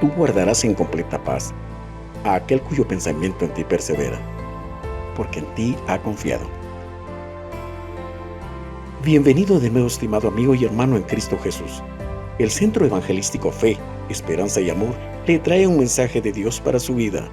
Tú guardarás en completa paz a aquel cuyo pensamiento en ti persevera, porque en ti ha confiado. Bienvenido de nuevo, estimado amigo y hermano en Cristo Jesús. El Centro Evangelístico Fe, Esperanza y Amor le trae un mensaje de Dios para su vida.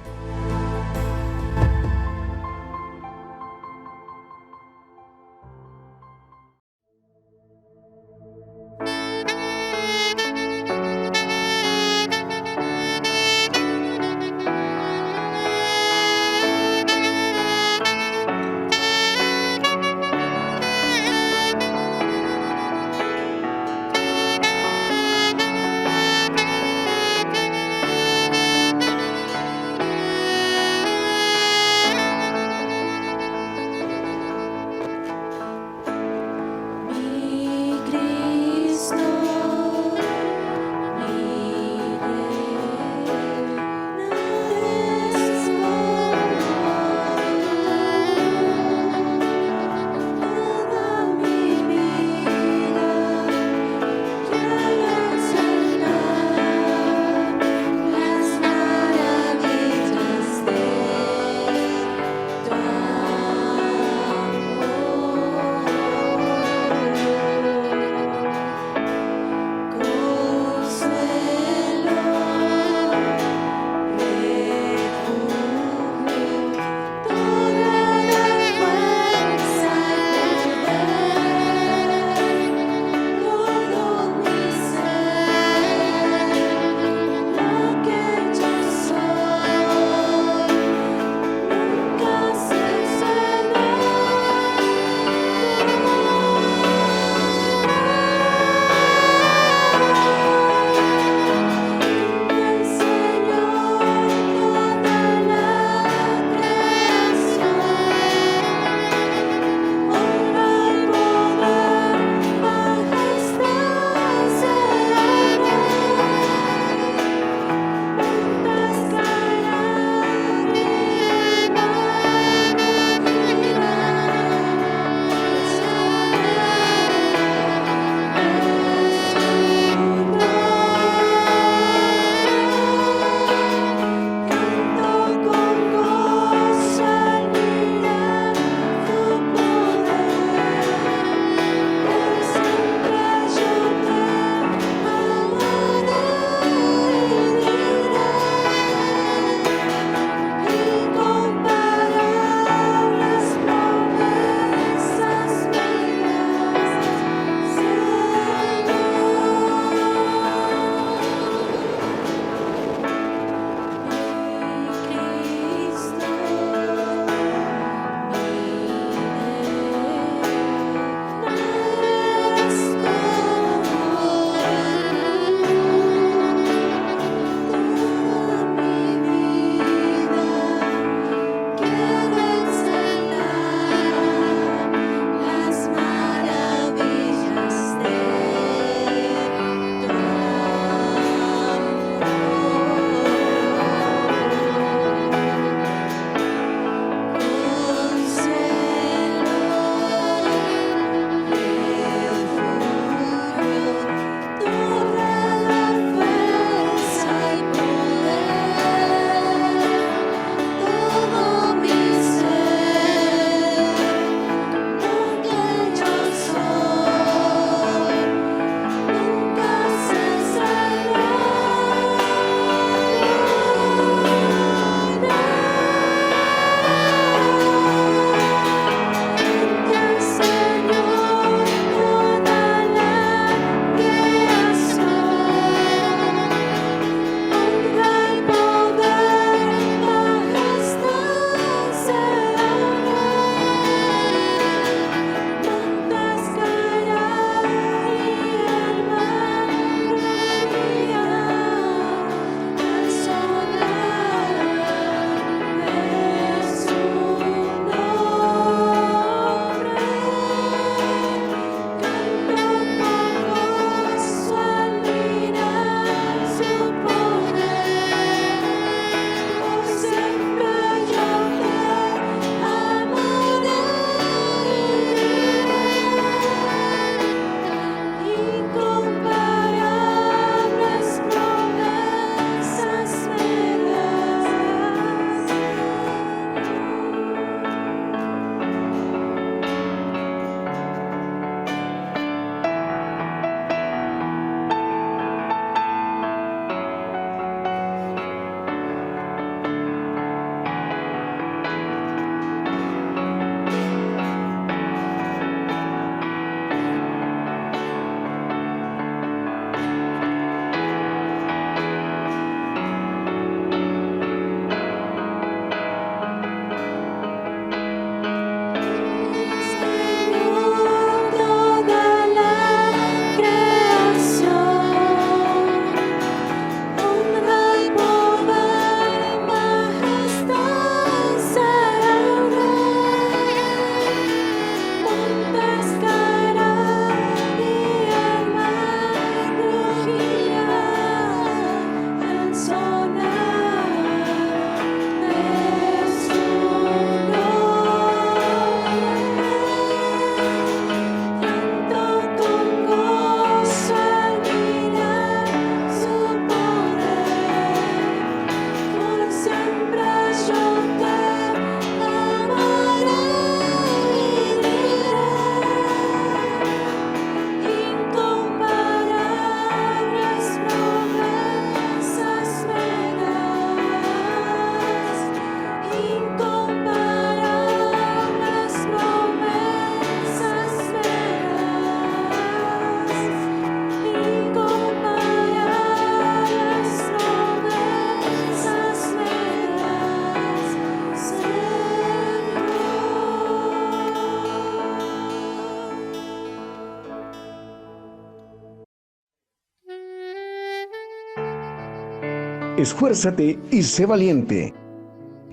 Esfuérzate y sé valiente.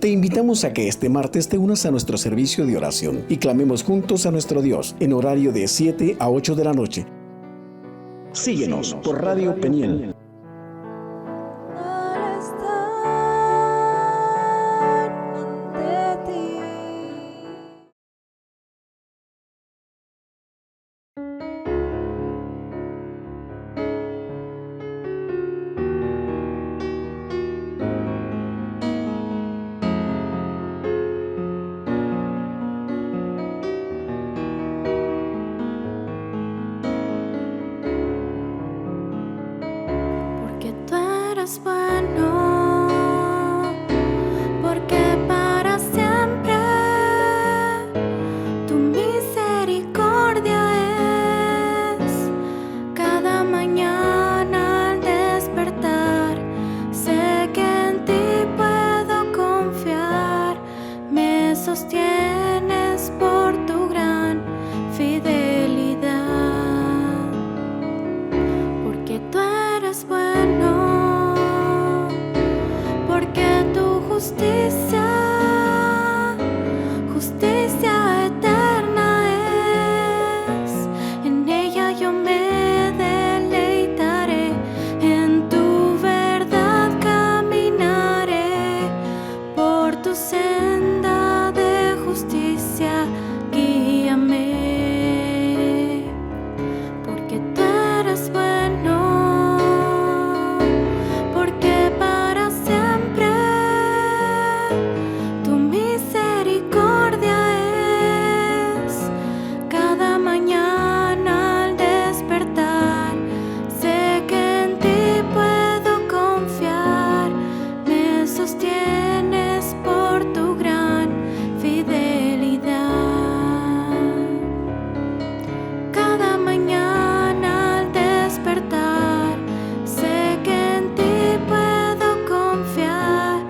Te invitamos a que este martes te unas a nuestro servicio de oración y clamemos juntos a nuestro Dios en horario de 7 a 8 de la noche. Síguenos por Radio Peniel. Bueno, porque para siempre tu misericordia es. Cada mañana al despertar sé que en ti puedo confiar. Me sostienes por tu gran fidelidad, porque tú eres bueno. Justicia eterna es, en ella yo me deleitaré, en tu verdad caminaré, por tu senda de justicia guíame, porque tú eres bueno, porque para siempre tu misericordia es. Cada mañana al despertar sé que en ti puedo confiar. Me sostienes por tu gran fidelidad. Cada mañana al despertar sé que en ti puedo confiar.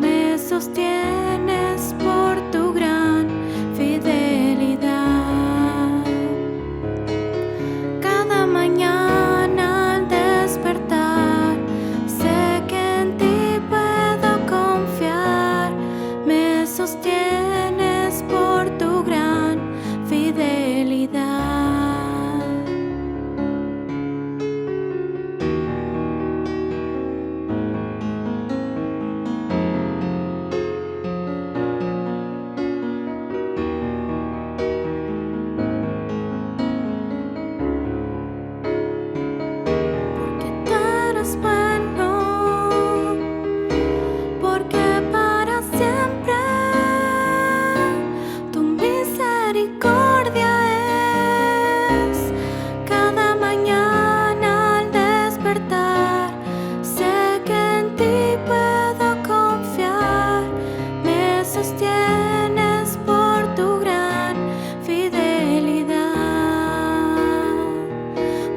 Me sostienes por tu gran fidelidad. Cada mañana al despertar sé que en ti puedo confiar. Me sostienes por tu gran fidelidad. Bueno, porque para siempre tu misericordia es. Cada mañana al despertar sé que en ti puedo confiar. Me sostienes por tu gran fidelidad,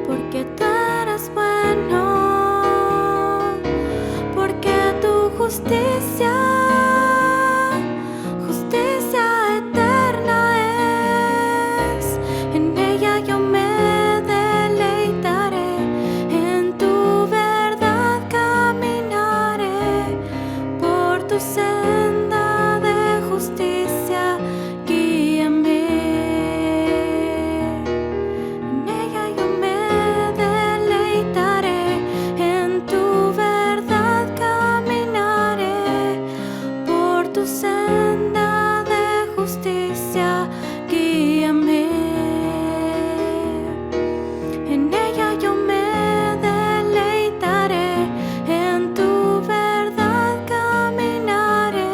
porque tú eres bueno. Justicia eterna es, en ella yo me deleitaré, en tu verdad caminaré, por tu senda de justicia guíame. En ella yo me deleitaré, en tu verdad caminaré, por tu senda de justicia guíame. En ella yo me deleitaré, en tu verdad caminaré,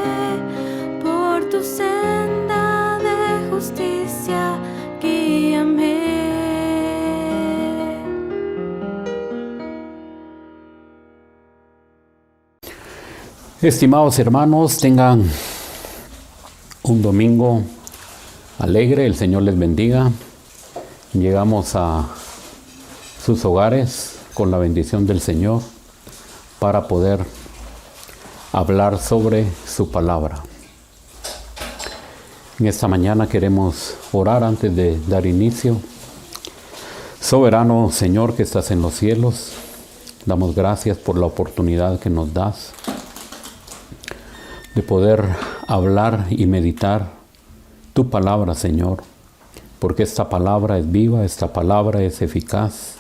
por tu senda de justicia guíame. Estimados hermanos, tengan un domingo alegre, el Señor les bendiga. Llegamos a sus hogares con la bendición del Señor para poder hablar sobre su palabra. En esta mañana queremos orar antes de dar inicio. Soberano Señor que estás en los cielos, Damos gracias por la oportunidad que nos das de poder hablar y meditar tu palabra, Señor, porque esta palabra es viva, esta palabra es eficaz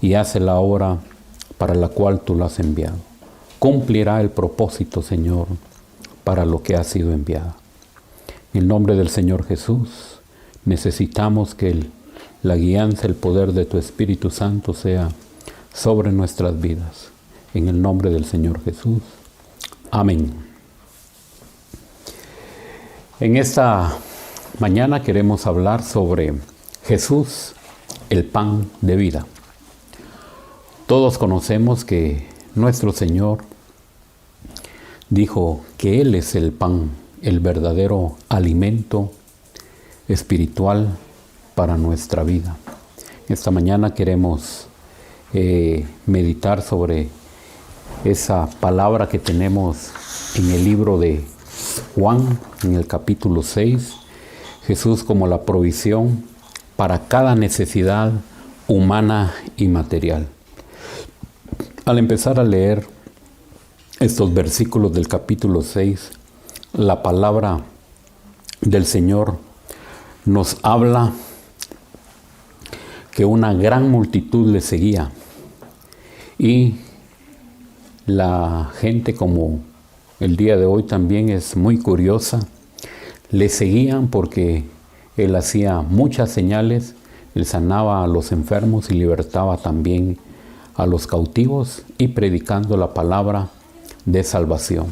y hace la obra para la cual tú la has enviado. Cumplirá el propósito, Señor, para lo que ha sido enviada. En el nombre del Señor Jesús, necesitamos que la guianza, el poder de tu Espíritu Santo sea sobre nuestras vidas. En el nombre del Señor Jesús. Amén. En esta mañana queremos hablar sobre Jesús, el pan de vida. Todos conocemos que nuestro Señor dijo que Él es el pan, el verdadero alimento espiritual para nuestra vida. Esta mañana queremos meditar sobre esa palabra que tenemos en el libro de Juan, en el capítulo 6, Jesús como la provisión para cada necesidad humana y material. Al empezar a leer estos versículos del capítulo 6, la palabra del Señor nos habla que una gran multitud le seguía y la gente, como el día de hoy también es muy curiosa, le seguían porque Él hacía muchas señales, Él sanaba a los enfermos y libertaba también a los cautivos y predicando la palabra de salvación.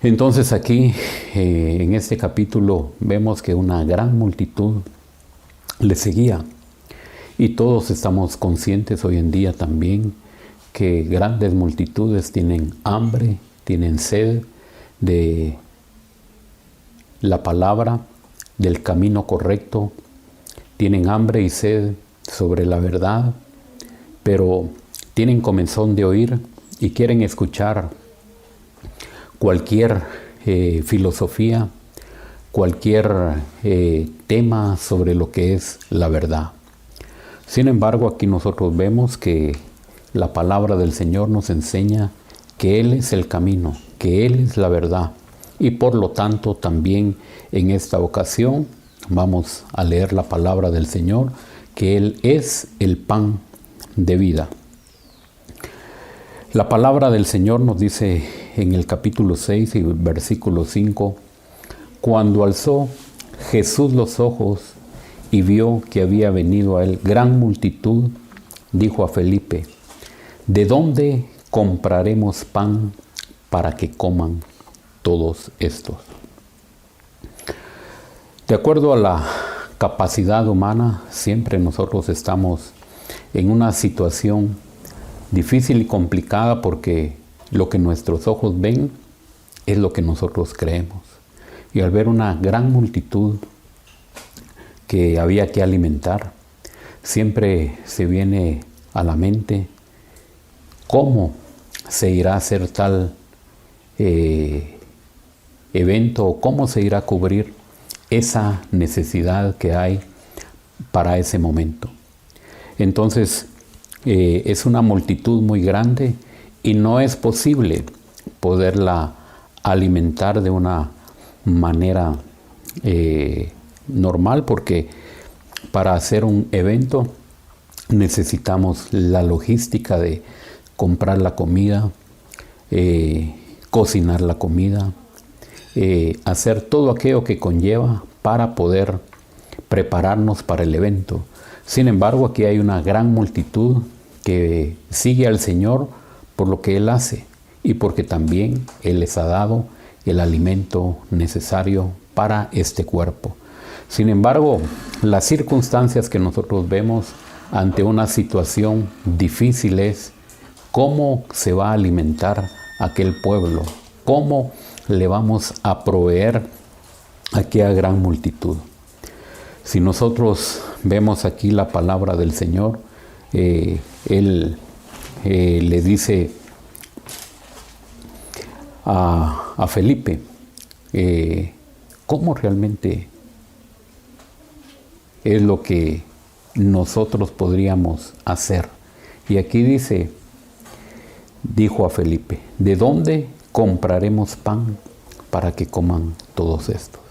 Entonces aquí en este capítulo vemos que una gran multitud le seguía y todos estamos conscientes hoy en día también que grandes multitudes tienen hambre, tienen sed de la palabra, del camino correcto, tienen hambre y sed sobre la verdad, pero tienen comezón de oír y quieren escuchar cualquier filosofía, cualquier tema sobre lo que es la verdad. Sin embargo, aquí nosotros vemos que la palabra del Señor nos enseña que Él es el camino, que Él es la verdad. Y por lo tanto, también en esta ocasión vamos a leer la palabra del Señor, que Él es el pan de vida. La palabra del Señor nos dice en el capítulo 6 y versículo 5, cuando alzó Jesús los ojos y vio que había venido a él gran multitud, dijo a Felipe, ¿de dónde compraremos pan para que coman todos estos? De acuerdo a la capacidad humana, siempre nosotros estamos en una situación difícil y complicada porque lo que nuestros ojos ven es lo que nosotros creemos. Y al ver una gran multitud que había que alimentar, siempre se viene a la mente cómo se irá a hacer tal evento o cómo se irá a cubrir esa necesidad que hay para ese momento. Entonces, es una multitud muy grande y no es posible poderla alimentar de una manera normal, porque para hacer un evento necesitamos la logística de comprar la comida, cocinar la comida, hacer todo aquello que conlleva para poder prepararnos para el evento. Sin embargo, aquí hay una gran multitud que sigue al Señor por lo que Él hace y porque también Él les ha dado el alimento necesario para este cuerpo. Sin embargo, las circunstancias que nosotros vemos ante una situación difícil es cómo se va a alimentar aquel pueblo, cómo le vamos a proveer a aquella gran multitud. Si nosotros vemos aquí la palabra del Señor, Él le dice a Felipe, ¿cómo realmente es lo que nosotros podríamos hacer Y aquí dijo a Felipe, ¿de dónde compraremos pan para que coman todos estos?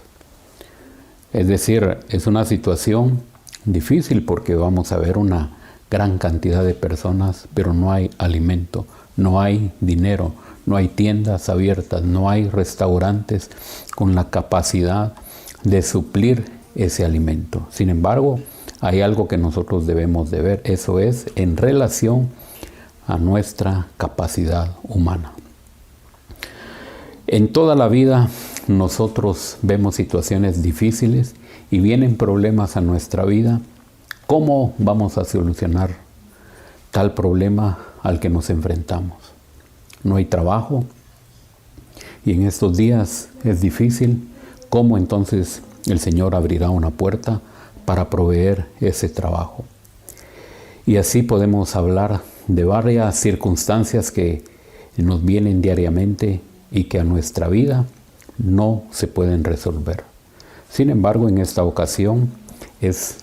Es decir, es una situación difícil porque vamos a ver una gran cantidad de personas, pero no hay alimento, no hay dinero, no hay tiendas abiertas, no hay restaurantes con la capacidad de suplir ese alimento. Sin embargo, hay algo que nosotros debemos de ver, eso es en relación a nuestra capacidad humana. En toda la vida nosotros vemos situaciones difíciles y vienen problemas a nuestra vida. ¿Cómo vamos a solucionar tal problema al que nos enfrentamos? No hay trabajo y en estos días es difícil. ¿Cómo entonces el Señor abrirá una puerta para proveer ese trabajo? Y así podemos hablar de varias circunstancias que nos vienen diariamente y que a nuestra vida no se pueden resolver. Sin embargo, en esta ocasión es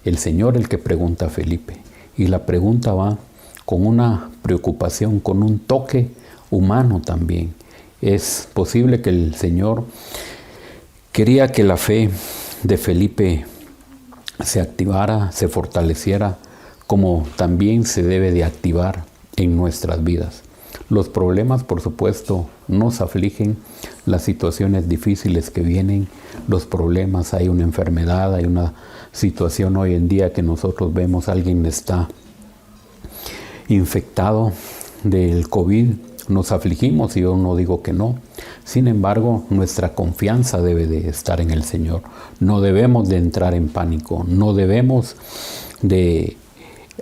el Señor el que pregunta a Felipe, y la pregunta va con una preocupación, con un toque humano también. Es posible que el Señor quería que la fe de Felipe se activara, se fortaleciera, como también se debe de activar en nuestras vidas. Los problemas, por supuesto, nos afligen, las situaciones difíciles que vienen, los problemas, hay una enfermedad, hay una situación hoy en día que nosotros vemos, alguien está infectado del COVID, nos afligimos y yo no digo que no. Sin embargo, nuestra confianza debe de estar en el Señor. No debemos de entrar en pánico, no debemos de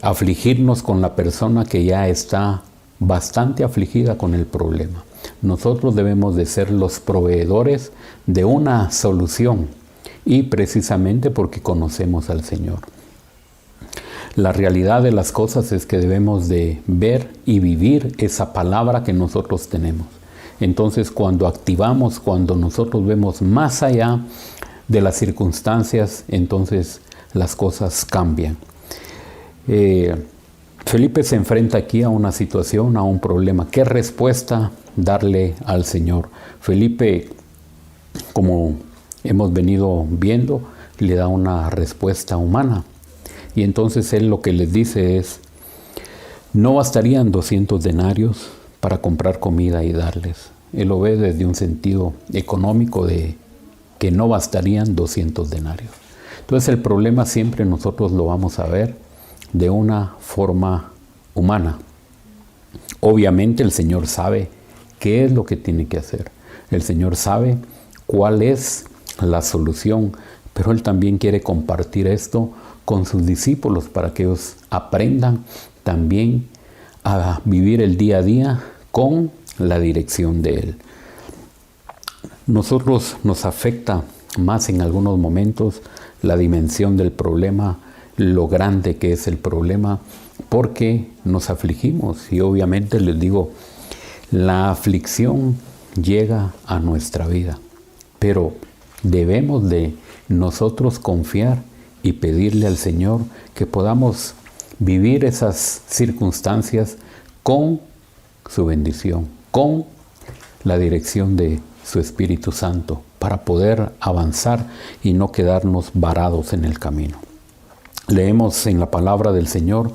afligirnos con la persona que ya está bastante afligida con el problema. Nosotros debemos de ser los proveedores de una solución y precisamente porque conocemos al Señor. La realidad de las cosas es que debemos de ver y vivir esa palabra que nosotros tenemos. Entonces, cuando activamos, cuando nosotros vemos más allá de las circunstancias, entonces las cosas cambian. Felipe se enfrenta aquí a una situación, a un problema. ¿Qué respuesta darle al Señor? Felipe, como hemos venido viendo, le da una respuesta humana. Y entonces él lo que les dice es, no bastarían 200 denarios para comprar comida y darles. Él lo ve desde un sentido económico de que no bastarían 200 denarios. Entonces el problema siempre nosotros lo vamos a ver de una forma humana. Obviamente el Señor sabe qué es lo que tiene que hacer. El Señor sabe cuál es la solución, pero Él también quiere compartir esto con sus discípulos para que ellos aprendan también a vivir el día a día con la dirección de Él. Nosotros nos afecta más en algunos momentos la dimensión del problema, lo grande que es el problema, porque nos afligimos. Y obviamente les digo, la aflicción llega a nuestra vida, pero debemos de nosotros confiar y pedirle al Señor que podamos vivir esas circunstancias con su bendición, con la dirección de su Espíritu Santo, para poder avanzar y no quedarnos varados en el camino. Leemos en la palabra del Señor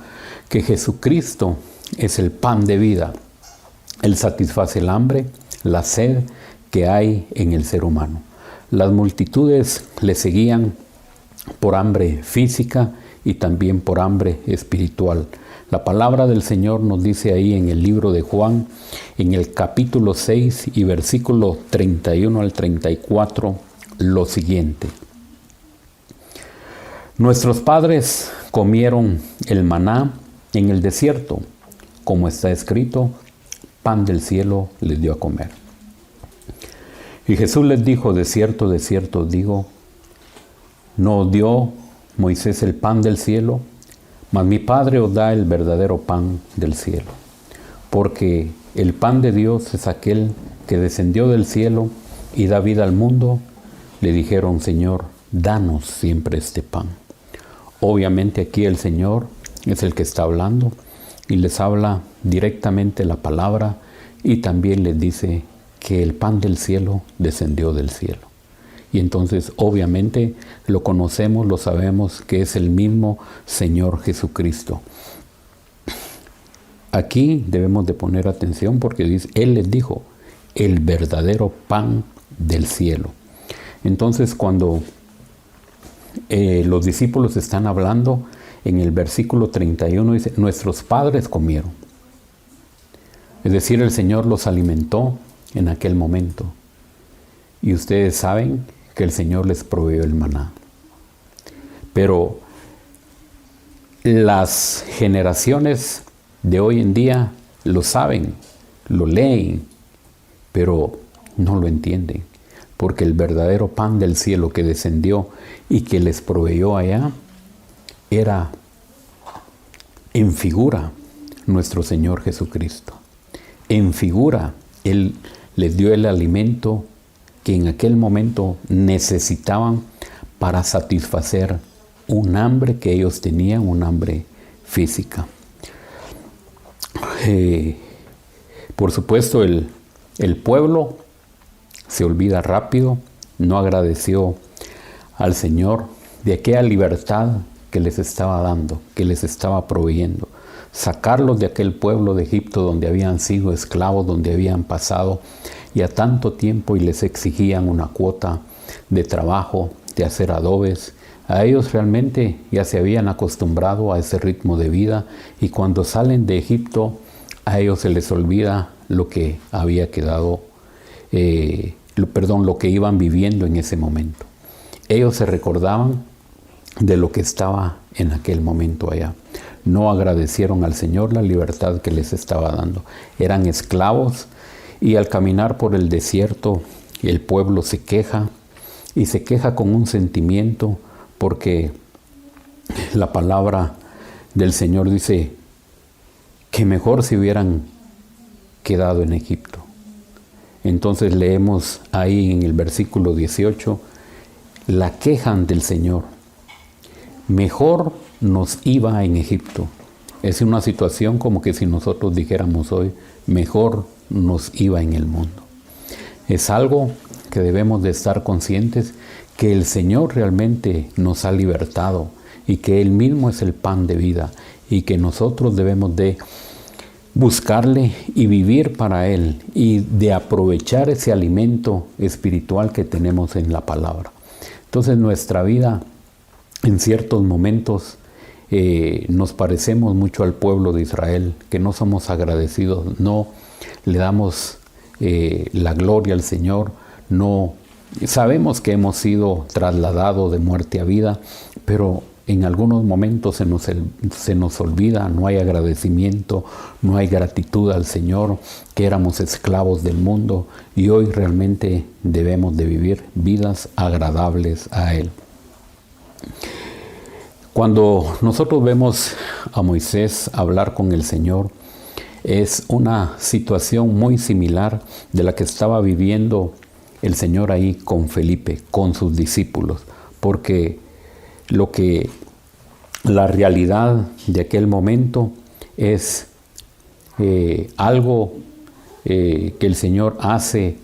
que Jesucristo es el pan de vida. Él satisface el hambre, la sed que hay en el ser humano. Las multitudes le seguían por hambre física y también por hambre espiritual. La palabra del Señor nos dice ahí en el libro de Juan, en el capítulo 6 y versículo 31 al 34, lo siguiente. Nuestros padres comieron el maná en el desierto, como está escrito, pan del cielo les dio a comer. Y Jesús les dijo, de cierto os digo, no os dio Moisés el pan del cielo, mas mi Padre os da el verdadero pan del cielo. Porque el pan de Dios es aquel que descendió del cielo y da vida al mundo. Le dijeron, Señor, danos siempre este pan. Obviamente aquí el Señor es el que está hablando y les habla directamente la palabra y también les dice que el pan del cielo descendió del cielo. Y entonces obviamente lo conocemos, lo sabemos que es el mismo Señor Jesucristo. Aquí debemos de poner atención porque dice, Él les dijo, el verdadero pan del cielo. Entonces cuando los discípulos están hablando, en el versículo 31 dice, nuestros padres comieron. Es decir, el Señor los alimentó en aquel momento. Y ustedes saben que el Señor les proveyó el maná. Pero las generaciones de hoy en día lo saben, lo leen, pero no lo entienden. Porque el verdadero pan del cielo que descendió y que les proveyó allá, era en figura nuestro Señor Jesucristo. En figura, Él les dio el alimento que en aquel momento necesitaban para satisfacer un hambre que ellos tenían, un hambre física. Por supuesto, el pueblo se olvida rápido, no agradeció al Señor de aquella libertad que les estaba dando, que les estaba proveyendo. Sacarlos de aquel pueblo de Egipto donde habían sido esclavos, donde habían pasado ya tanto tiempo y les exigían una cuota de trabajo, de hacer adobes. A ellos realmente ya se habían acostumbrado a ese ritmo de vida y cuando salen de Egipto a ellos se les olvida lo que había quedado, lo que iban viviendo en ese momento. Ellos se recordaban de lo que estaba en aquel momento allá. No agradecieron al Señor la libertad que les estaba dando. Eran esclavos y al caminar por el desierto el pueblo se queja y se queja con un sentimiento porque la palabra del Señor dice que mejor se hubieran quedado en Egipto. Entonces leemos ahí en el versículo 18 la queja del Señor. Mejor nos iba en Egipto. Es una situación como que si nosotros dijéramos hoy, mejor nos iba en el mundo. Es algo que debemos de estar conscientes que el Señor realmente nos ha libertado y que Él mismo es el pan de vida y que nosotros debemos de buscarle y vivir para Él y de aprovechar ese alimento espiritual que tenemos en la palabra. Entonces nuestra vida en ciertos momentos nos parecemos mucho al pueblo de Israel, que no somos agradecidos, no le damos la gloria al Señor, no sabemos que hemos sido trasladados de muerte a vida, pero en algunos momentos se nos olvida, no hay agradecimiento, no hay gratitud al Señor, que éramos esclavos del mundo y hoy realmente debemos de vivir vidas agradables a Él. Cuando nosotros vemos a Moisés hablar con el Señor, es una situación muy similar de la que estaba viviendo el Señor ahí con Felipe, con sus discípulos, porque la realidad de aquel momento es algo que el Señor hace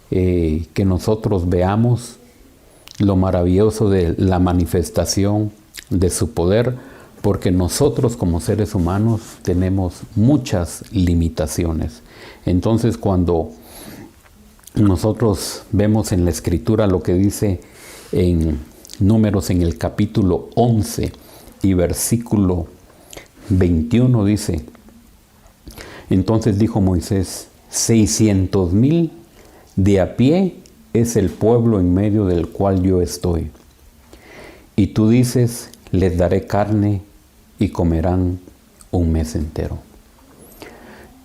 que nosotros veamos lo maravilloso de la manifestación de su poder, porque nosotros como seres humanos tenemos muchas limitaciones. Entonces cuando nosotros vemos en la Escritura lo que dice en Números en el capítulo 11 y versículo 21 dice, entonces dijo Moisés, 600,000 de a pie es el pueblo en medio del cual yo estoy. Y tú dices, les daré carne y comerán un mes entero.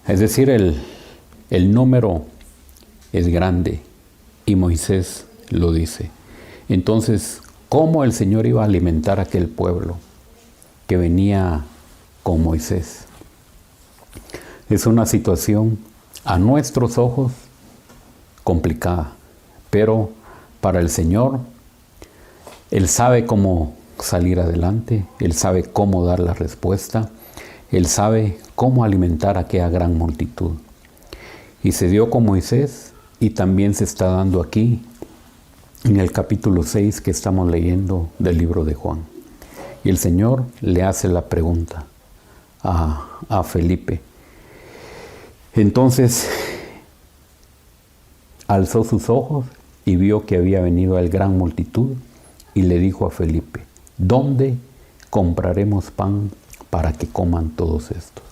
Es decir, el número es grande y Moisés lo dice. Entonces, ¿cómo el Señor iba a alimentar a aquel pueblo que venía con Moisés? Es una situación a nuestros ojos complicada, pero para el Señor, Él sabe cómo salir adelante, Él sabe cómo dar la respuesta. Él sabe cómo alimentar a aquella gran multitud. Y se dio con Moisés y también se está dando aquí en el capítulo 6 que estamos leyendo del libro de Juan. Y el Señor le hace la pregunta a Felipe. Entonces alzó sus ojos y vio que había venido el gran multitud y le dijo a Felipe, ¿dónde compraremos pan para que coman todos estos?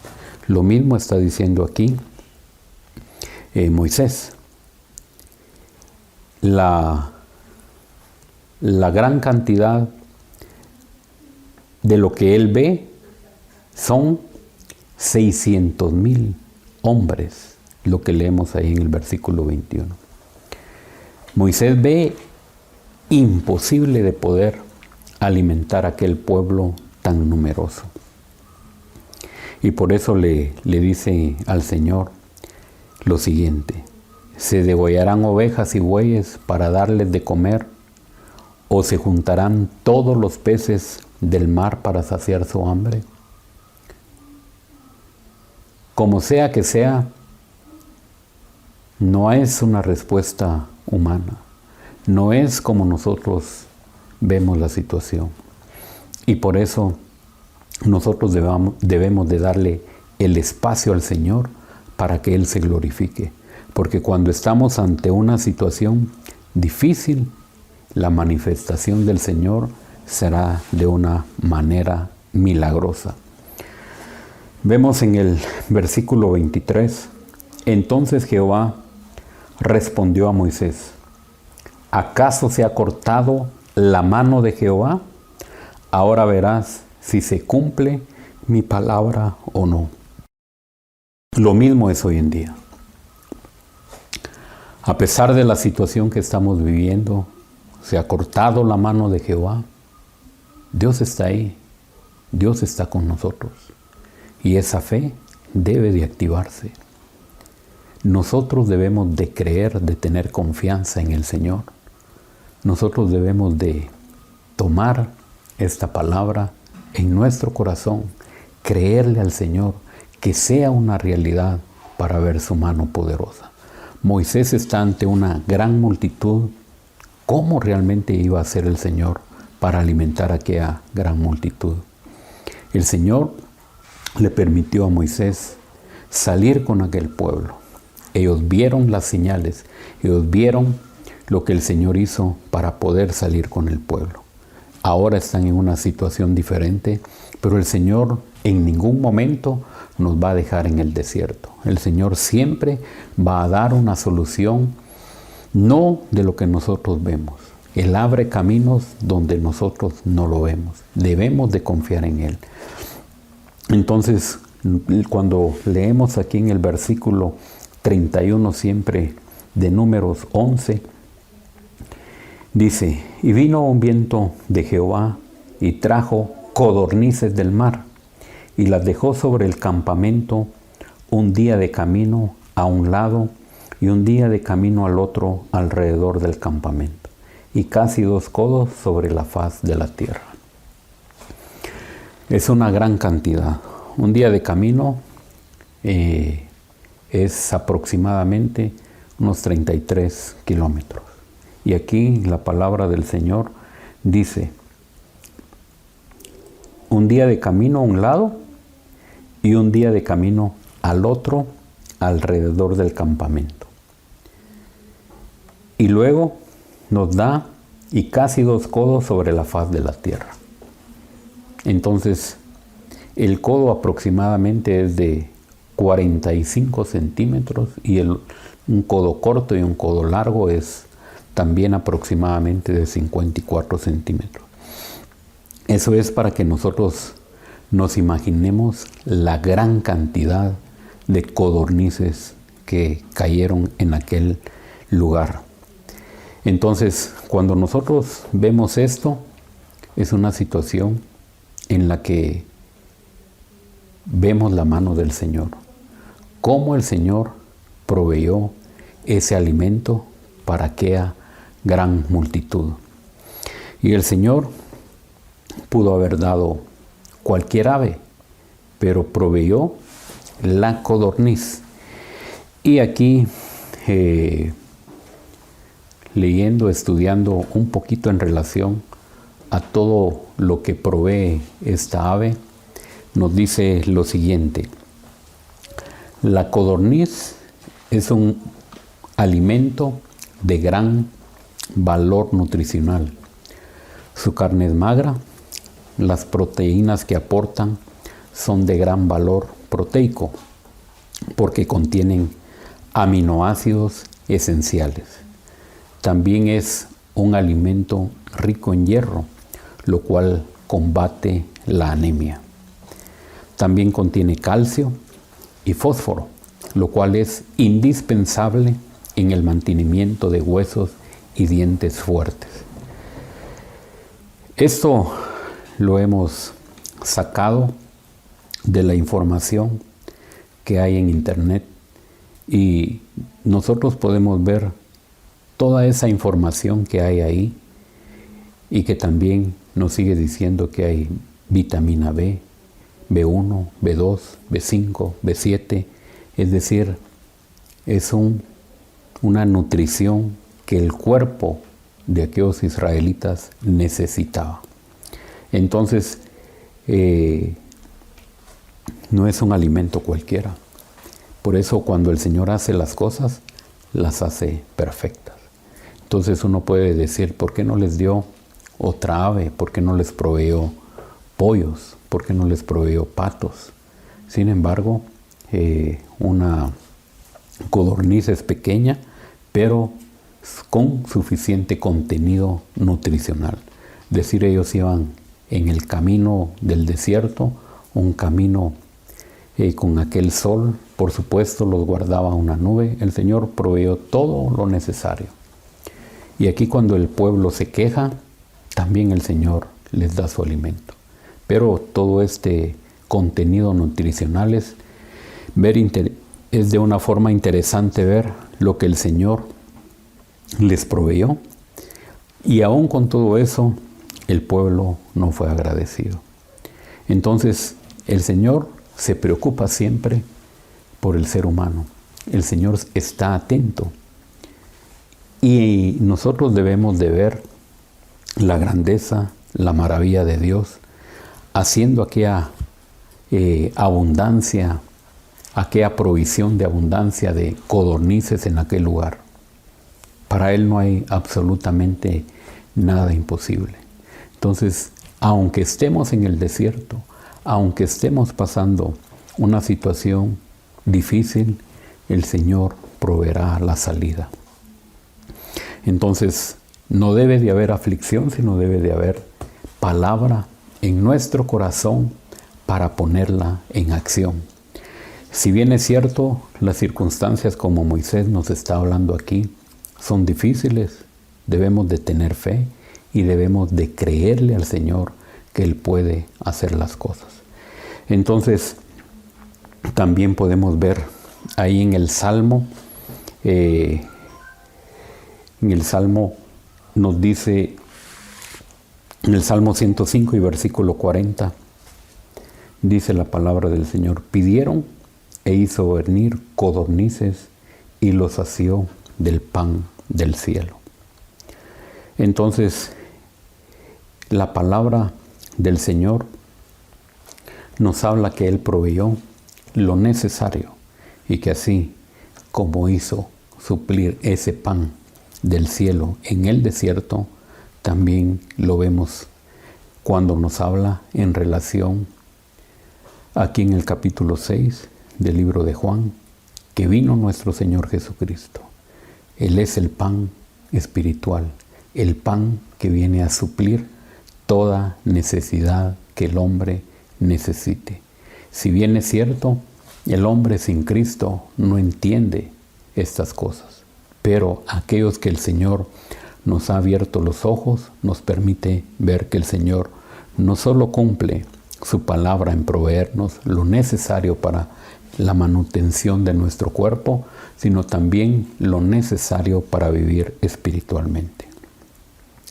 Lo mismo está diciendo aquí Moisés. La gran cantidad de lo que él ve son 600,000 hombres, lo que leemos ahí en el versículo 21. Moisés ve imposible de poder alimentar a aquel pueblo tan numeroso. Y por eso le dice al Señor lo siguiente: ¿se degollarán ovejas y bueyes para darles de comer? ¿O se juntarán todos los peces del mar para saciar su hambre? Como sea que sea, no es una respuesta humana. No es como nosotros vemos la situación. Y por eso nosotros debemos de darle el espacio al Señor para que Él se glorifique. Porque cuando estamos ante una situación difícil, la manifestación del Señor será de una manera milagrosa. Vemos en el versículo 23, entonces Jehová respondió a Moisés, ¿acaso se ha cortado la mano de Jehová? Ahora verás si se cumple mi palabra o no. Lo mismo es hoy en día. A pesar de la situación que estamos viviendo, se ha cortado la mano de Jehová. Dios está ahí. Dios está con nosotros. Y esa fe debe de activarse. Nosotros debemos de creer, de tener confianza en el Señor. Nosotros debemos de tomar esta palabra en nuestro corazón, creerle al Señor, que sea una realidad para ver su mano poderosa. Moisés está ante una gran multitud. ¿Cómo realmente iba a ser el Señor para alimentar a aquella gran multitud? El Señor le permitió a Moisés salir con aquel pueblo. Ellos vieron las señales, ellos vieron lo que el Señor hizo para poder salir con el pueblo. Ahora están en una situación diferente, pero el Señor en ningún momento nos va a dejar en el desierto. El Señor siempre va a dar una solución, no de lo que nosotros vemos. Él abre caminos donde nosotros no lo vemos. Debemos de confiar en Él. Entonces, cuando leemos aquí en el versículo 31 siempre de Números 11, dice, y vino un viento de Jehová y trajo codornices del mar y las dejó sobre el campamento un día de camino a un lado y un día de camino al otro alrededor del campamento, y casi 2 codos sobre la faz de la tierra. Es una gran cantidad. Un día de camino es aproximadamente unos 33 kilómetros. Y aquí la palabra del Señor dice, un día de camino a un lado y un día de camino al otro alrededor del campamento. Y luego nos da y casi 2 codos sobre la faz de la tierra. Entonces, el codo aproximadamente es de 45 centímetros y un codo corto y un codo largo es también aproximadamente de 54 centímetros. Eso es para que nosotros nos imaginemos la gran cantidad de codornices que cayeron en aquel lugar. Entonces, cuando nosotros vemos esto, es una situación en la que vemos la mano del Señor. Cómo el Señor proveyó ese alimento para aquella gran multitud. Y el Señor pudo haber dado cualquier ave, pero proveyó la codorniz. Y aquí, leyendo, estudiando un poquito en relación a todo lo que provee esta ave, nos dice lo siguiente: la codorniz es un alimento de gran valor nutricional. Su carne es magra, las proteínas que aportan son de gran valor proteico porque contienen aminoácidos esenciales. También es un alimento rico en hierro, lo cual combate la anemia. También contiene calcio y fósforo, lo cual es indispensable en el mantenimiento de huesos y dientes fuertes. Esto lo hemos sacado de la información que hay en internet, y nosotros podemos ver toda esa información que hay ahí, y que también nos sigue diciendo que hay vitamina B, B1, B2, B5, B7, es decir, es una nutrición que el cuerpo de aquellos israelitas necesitaba. Entonces, no es un alimento cualquiera. Por eso cuando el Señor hace las cosas, las hace perfectas. Entonces uno puede decir, ¿por qué no les dio otra ave? ¿Por qué no les proveyó pollos? ¿Por qué no les proveyó patos? Sin embargo, una codorniz es pequeña, pero con suficiente contenido nutricional. Es decir, ellos iban en el camino del desierto, un camino con aquel sol, por supuesto los guardaba una nube. El Señor proveyó todo lo necesario. Y aquí cuando el pueblo se queja, también el Señor les da su alimento. Pero todo este contenido nutricional es de una forma interesante ver lo que el Señor les proveyó. Y aún con todo eso, el pueblo no fue agradecido. Entonces, el Señor se preocupa siempre por el ser humano. El Señor está atento. Y nosotros debemos de ver la grandeza, la maravilla de Dios, haciendo aquella abundancia, aquella provisión de abundancia de codornices en aquel lugar. Para Él no hay absolutamente nada imposible. Entonces, aunque estemos en el desierto, aunque estemos pasando una situación difícil, el Señor proveerá la salida. Entonces, no debe de haber aflicción, sino debe de haber palabra en nuestro corazón para ponerla en acción. Si bien es cierto, las circunstancias como Moisés nos está hablando aquí son difíciles, debemos de tener fe y debemos de creerle al Señor que Él puede hacer las cosas. Entonces, también podemos ver ahí en el Salmo, nos dice, en el Salmo 105 y versículo 40, dice la palabra del Señor: pidieron e hizo venir codornices y los sació del pan del cielo. Entonces, la palabra del Señor nos habla que Él proveyó lo necesario y que así como hizo suplir ese pan del cielo en el desierto, también lo vemos cuando nos habla en relación aquí en el capítulo 6 del libro de Juan, que vino nuestro Señor Jesucristo. Él es el pan espiritual, el pan que viene a suplir toda necesidad que el hombre necesite. Si bien es cierto, el hombre sin Cristo no entiende estas cosas, pero aquellos que el Señor nos ha abierto los ojos, nos permite ver que el Señor no solo cumple su palabra en proveernos lo necesario para la manutención de nuestro cuerpo, sino también lo necesario para vivir espiritualmente.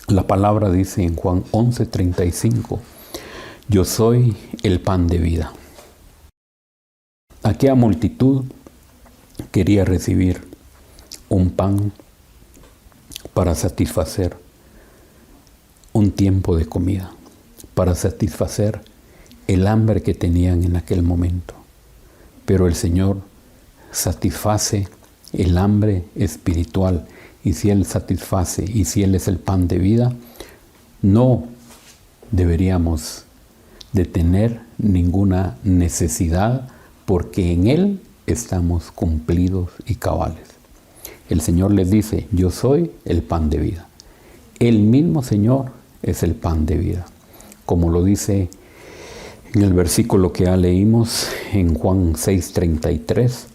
La palabra dice en Juan 11:35, yo soy el pan de vida. aquella multitud quería recibir un pan para satisfacer un tiempo de comida, para satisfacer el hambre que tenían en aquel momento. Pero el Señor satisface el hambre espiritual, y si Él satisface y si Él es el pan de vida, no deberíamos de tener ninguna necesidad, porque en Él estamos cumplidos y cabales. El Señor les dice: yo soy el pan de vida. El mismo Señor es el pan de vida, como lo dice en el versículo que ya leímos en Juan 6:33.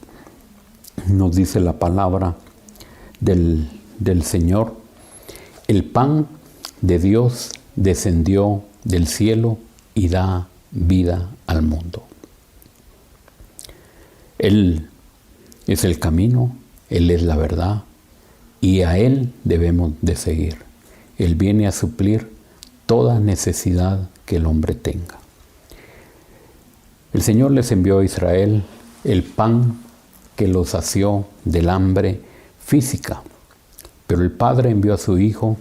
Nos dice la palabra del Señor: el pan de Dios descendió del cielo y da vida al mundo. Él es el camino, Él es la verdad, y a Él debemos de seguir. Él viene a suplir toda necesidad que el hombre tenga. El Señor les envió a Israel el pan que los sació del hambre física, pero el Padre envió a su Hijo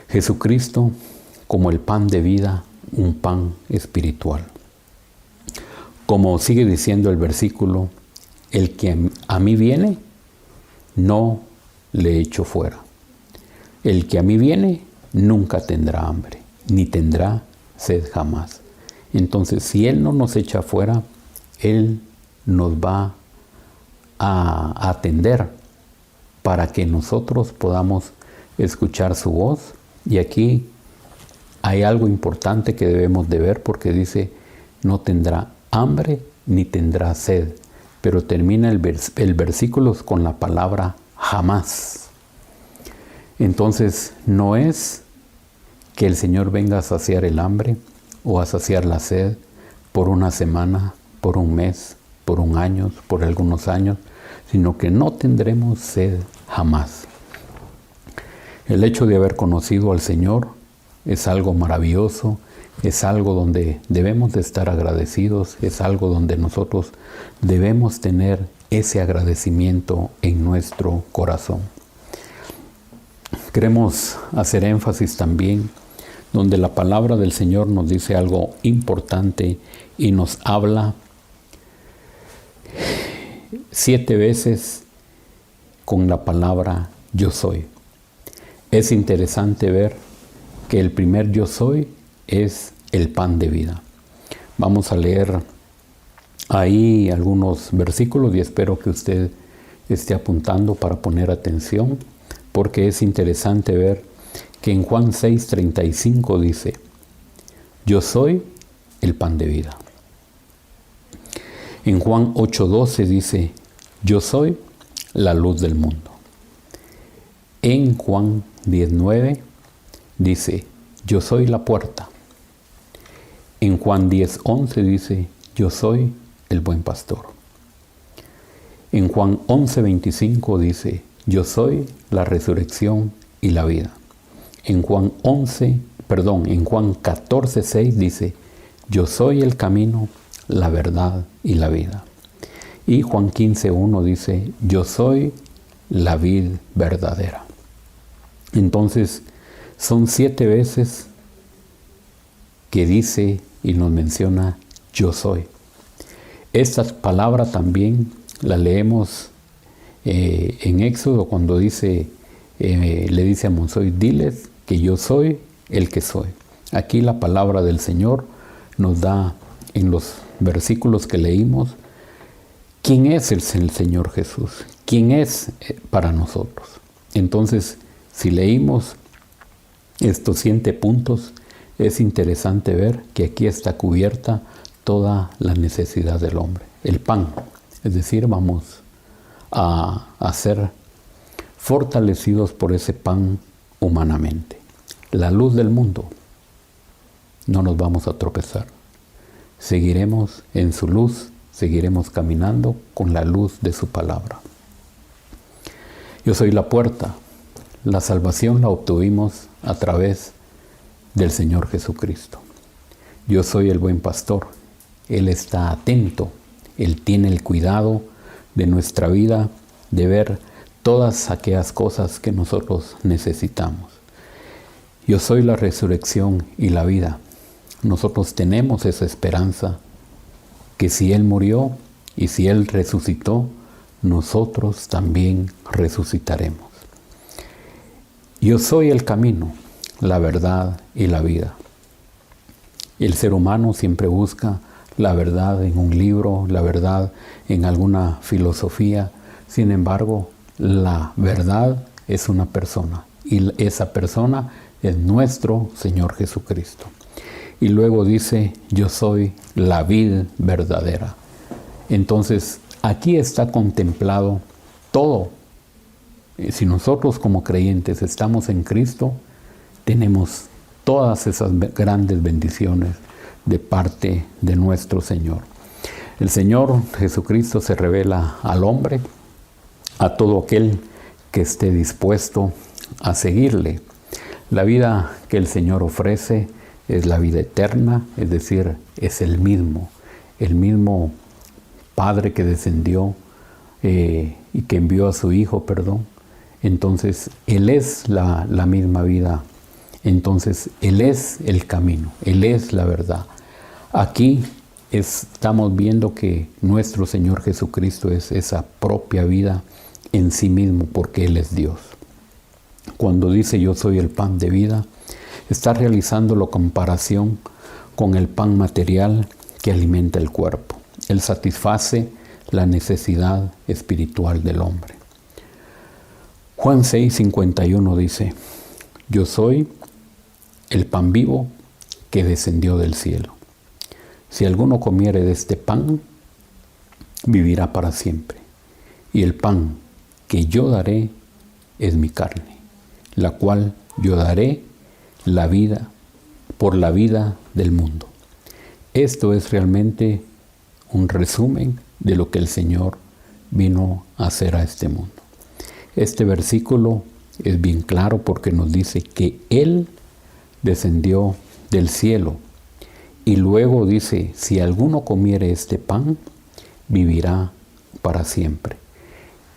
Jesucristo como el pan de vida, un pan espiritual. Como sigue diciendo el versículo: el que a mí viene, no le echo fuera. El que a mí viene, nunca tendrá hambre, ni tendrá sed jamás. Entonces, si Él no nos echa fuera, Él nos va a atender para que nosotros podamos escuchar su voz. Y aquí hay algo importante que debemos de ver, porque dice: no tendrá hambre ni tendrá sed. Pero termina el versículo con la palabra jamás. Entonces, no es que el Señor venga a saciar el hambre o a saciar la sed por una semana, por un mes, por un año, por algunos años, sino que no tendremos sed jamás. El hecho de haber conocido al Señor es algo maravilloso, es algo donde debemos de estar agradecidos, es algo donde nosotros debemos tener ese agradecimiento en nuestro corazón. Queremos hacer énfasis también donde la palabra del Señor nos dice algo importante y nos habla 7 veces con la palabra yo soy. Es interesante ver que el primer yo soy es el pan de vida. Vamos a leer ahí algunos versículos y espero que usted esté apuntando para poner atención, porque es interesante ver que en Juan 6:35 dice: yo soy el pan de vida. En Juan 8:12 dice: yo soy la luz del mundo. En Juan 10:9 dice: yo soy la puerta. En Juan 10:11 dice: yo soy el buen pastor. En Juan 11:25 dice: yo soy la resurrección y la vida. En Juan 14:6 dice: yo soy el camino, la verdad y la vida. Y Juan 15:1 dice: yo soy la vid verdadera. Entonces, son 7 veces que dice y nos menciona yo soy. Esta palabra también la leemos en Éxodo cuando dice, le dice a Moisés: diles que yo soy el que soy. Aquí la palabra del Señor nos da en los versículos que leímos quién es el Señor Jesús, quién es para nosotros. Entonces, si leímos estos 7 puntos, es interesante ver que aquí está cubierta toda la necesidad del hombre. El pan, es decir, vamos a ser fortalecidos por ese pan humanamente. La luz del mundo, no nos vamos a tropezar. Seguiremos en su luz, seguiremos caminando con la luz de su palabra. Yo soy la puerta. La salvación la obtuvimos a través del Señor Jesucristo. Yo soy el buen pastor. Él está atento Él tiene el cuidado de nuestra vida, de ver todas aquellas cosas que nosotros necesitamos. Yo soy la resurrección y la vida. Nosotros tenemos esa esperanza que si Él murió y si Él resucitó, nosotros también resucitaremos. Yo soy el camino, la verdad y la vida. El ser humano siempre busca la verdad en un libro, la verdad en alguna filosofía. Sin embargo, la verdad es una persona y esa persona es nuestro Señor Jesucristo. Y luego dice, yo soy la vid verdadera. Entonces, aquí está contemplado todo. Si nosotros como creyentes estamos en Cristo, tenemos todas esas grandes bendiciones de parte de nuestro Señor. El Señor Jesucristo se revela al hombre, a todo aquel que esté dispuesto a seguirle. La vida que el Señor ofrece es la vida eterna, es decir, es el mismo Padre que descendió y que envió a su Hijo, Entonces, Él es la misma vida. Entonces, Él es el camino, Él es la verdad. Aquí estamos viendo que nuestro Señor Jesucristo es esa propia vida en sí mismo, porque Él es Dios. Cuando dice yo soy el pan de vida, está realizando la comparación con el pan material que alimenta el cuerpo. Él satisface la necesidad espiritual del hombre. Juan 6:51 dice, yo soy el pan vivo que descendió del cielo. Si alguno comiere de este pan, vivirá para siempre. Y el pan que yo daré es mi carne, la cual yo daré la vida por la vida del mundo. Esto es realmente un resumen de lo que el Señor vino a hacer a este mundo. Este versículo es bien claro porque nos dice que Él descendió del cielo y luego dice, si alguno comiere este pan, vivirá para siempre.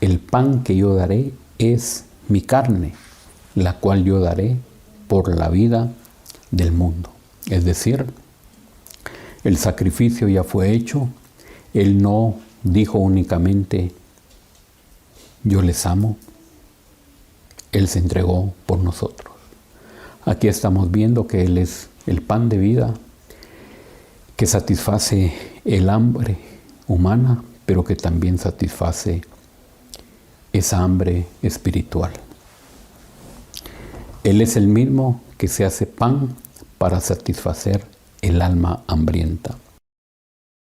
El pan que yo daré es mi carne, la cual yo daré por la vida del mundo. Es decir, el sacrificio ya fue hecho. Él no dijo únicamente, yo les amo. Él se entregó por nosotros. Aquí estamos viendo que Él es el pan de vida que satisface el hambre humana, pero que también satisface esa hambre espiritual. Él es el mismo que se hace pan para satisfacer el alma hambrienta.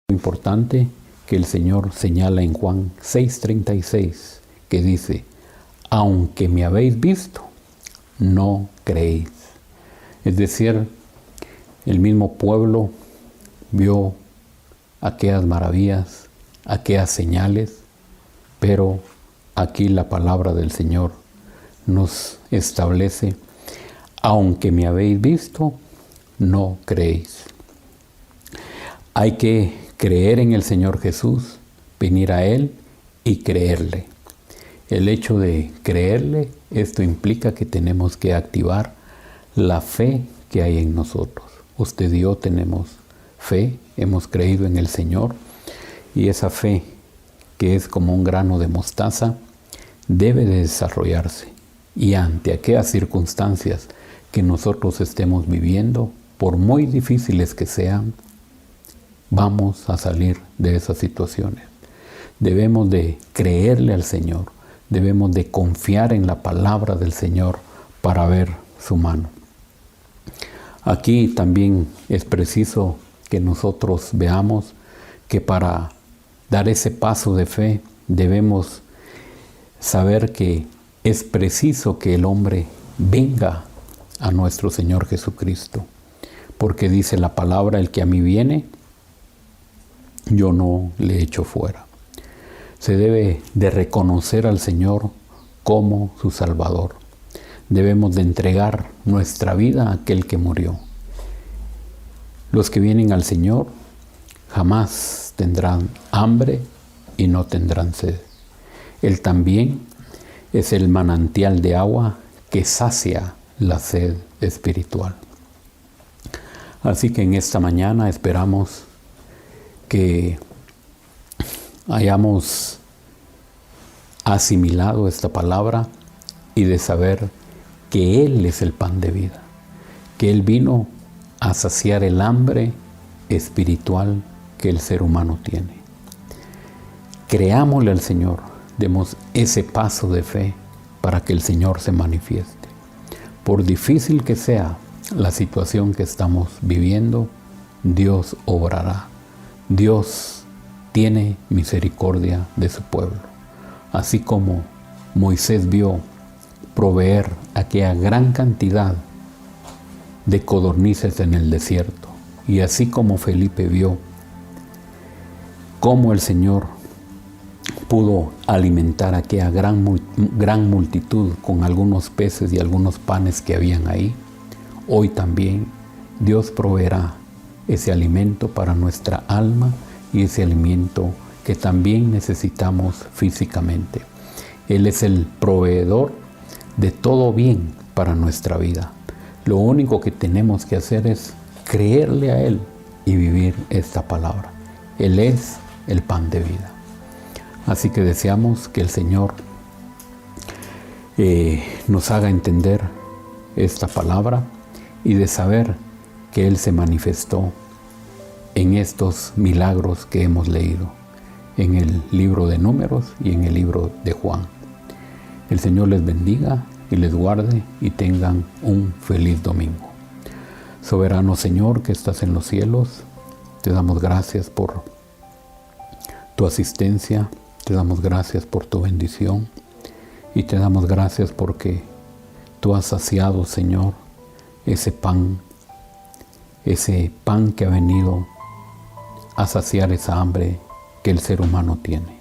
Lo importante que el Señor señala en Juan 6:36, que dice, aunque me habéis visto, no creéis. Es decir, el mismo pueblo vio aquellas maravillas, aquellas señales, pero aquí la palabra del Señor nos establece, aunque me habéis visto, no creéis. Hay que creer en el Señor Jesús, venir a Él y creerle. El hecho de creerle, esto implica que tenemos que activar la fe que hay en nosotros. Usted y yo tenemos fe, hemos creído en el Señor, y esa fe, que es como un grano de mostaza, debe de desarrollarse. Y ante aquellas circunstancias que nosotros estemos viviendo, por muy difíciles que sean, vamos a salir de esas situaciones. Debemos de creerle al Señor, debemos de confiar en la palabra del Señor para ver su mano. Aquí también es preciso que nosotros veamos que para dar ese paso de fe debemos saber que es preciso que el hombre venga a nuestro Señor Jesucristo, porque dice la palabra, el que a mí viene, yo no le echo fuera. Se debe de reconocer al Señor como su Salvador. Debemos de entregar nuestra vida a aquel que murió. Los que vienen al Señor jamás tendrán hambre y no tendrán sed. Él también es el manantial de agua que sacia la sed espiritual. Así que en esta mañana esperamos que hayamos asimilado esta palabra y de saber que Él es el pan de vida, que Él vino a saciar el hambre espiritual que el ser humano tiene. Creámosle al Señor, demos ese paso de fe para que el Señor se manifieste. Por difícil que sea la situación que estamos viviendo, Dios obrará. Dios tiene misericordia de su pueblo. Así como Moisés vio proveer aquella gran cantidad de codornices en el desierto, y así como Felipe vio cómo el Señor pudo alimentar a aquella gran multitud con algunos peces y algunos panes que habían ahí, hoy también Dios proveerá ese alimento para nuestra alma y ese alimento que también necesitamos físicamente. Él es el proveedor de todo bien para nuestra vida. Lo único que tenemos que hacer es creerle a Él y vivir esta palabra. Él es el pan de vida. Así que deseamos que el Señor nos haga entender esta palabra y de saber que Él se manifestó en estos milagros que hemos leído en el libro de Números y en el libro de Juan. El Señor les bendiga y les guarde y tengan un feliz domingo. Soberano Señor que estás en los cielos, te damos gracias por tu asistencia, te damos gracias por tu bendición y te damos gracias porque tú has saciado, Señor, ese pan que ha venido a saciar esa hambre que el ser humano tiene.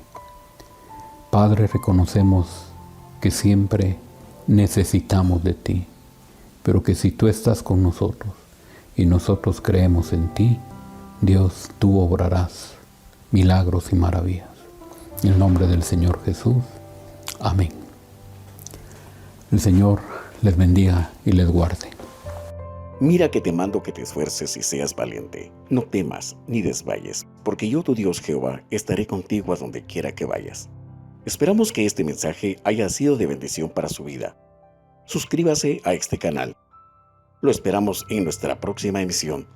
Padre, reconocemos que siempre necesitamos de ti, pero que si tú estás con nosotros y nosotros creemos en ti, Dios, tú obrarás milagros y maravillas. En el nombre del Señor Jesús. Amén. El Señor les bendiga y les guarde. Mira que te mando que te esfuerces y seas valiente. No temas ni desmayes, porque yo, tu Dios Jehová, estaré contigo a donde quiera que vayas. Esperamos que este mensaje haya sido de bendición para su vida. Suscríbase a este canal. Lo esperamos en nuestra próxima emisión.